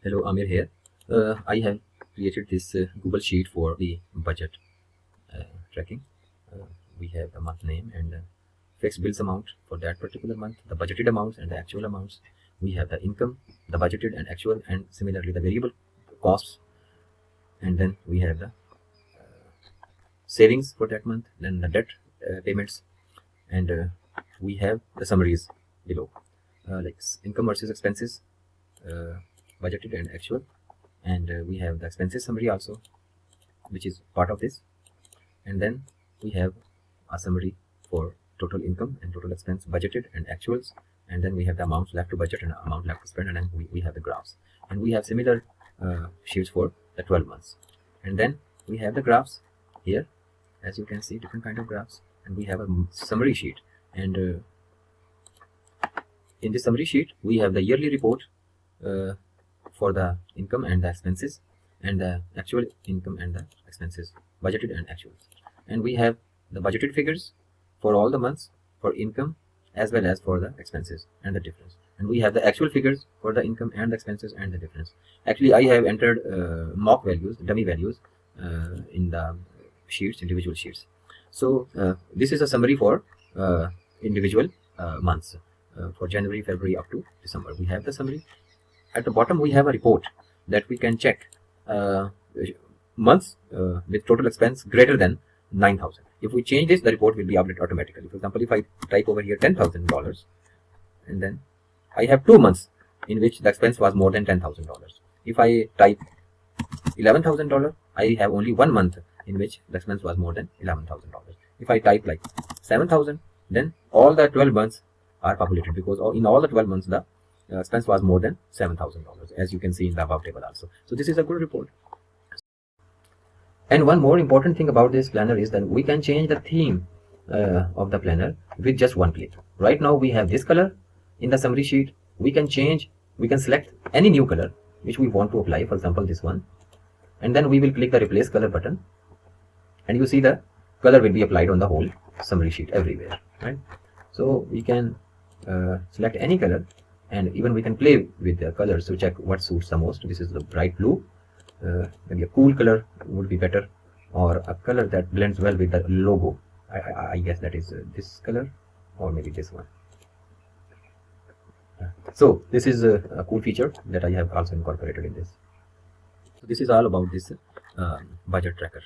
Hello, Amir here. I have created this Google Sheet for the budget tracking. We have the month name and fixed bills amount for that particular month, the budgeted amounts and the actual amounts. We have the income, the budgeted and actual, and similarly the variable costs. And then we have the savings for that month, then the debt payments, and we have the summaries below, like income versus expenses, budgeted and actual, and we have the expenses summary also, which is part of this. And then we have a summary for total income and total expense, budgeted and actuals, and then we have the amounts left to budget and amount left to spend, and then we have the graphs, and we have similar sheets for the 12 months. And then we have the graphs here, as you can see, different kind of graphs, and we have a summary sheet. And in this summary sheet we have the yearly report for the income and the expenses, and the actual income and the expenses, budgeted and actuals. And we have the budgeted figures for all the months for income as well as for the expenses and the difference. And we have the actual figures for the income and the expenses and the difference. Actually, I have entered mock values, dummy values in the sheets, individual sheets. So this is a summary for individual months for January, February up to December. We have the summary. At the bottom we have a report that we can check months with total expense greater than 9,000. If we change this, the report will be updated automatically. For example, if I type over here $10,000, and then I have 2 months in which the expense was more than $10,000. If I type $11,000, I have only 1 month in which the expense was more than $11,000. If I type like 7,000, then all the 12 months are populated, because in all the 12 months the expense was more than $7,000, as you can see in the above table also. So this is a good report. And one more important thing about this planner is that we can change the theme of the planner with just one click. Right now we have this color in the summary sheet. We can select any new color which we want to apply, for example this one, and then we will click the replace color button, and you see the color will be applied on the whole summary sheet everywhere, right? So we can select any color, and even we can play with the colors to check what suits the most. This is the bright blue. Maybe a cool color would be better, or a color that blends well with the logo. I guess that is this color, or maybe this one. So this is a cool feature that I have also incorporated in this. So this is all about this budget tracker.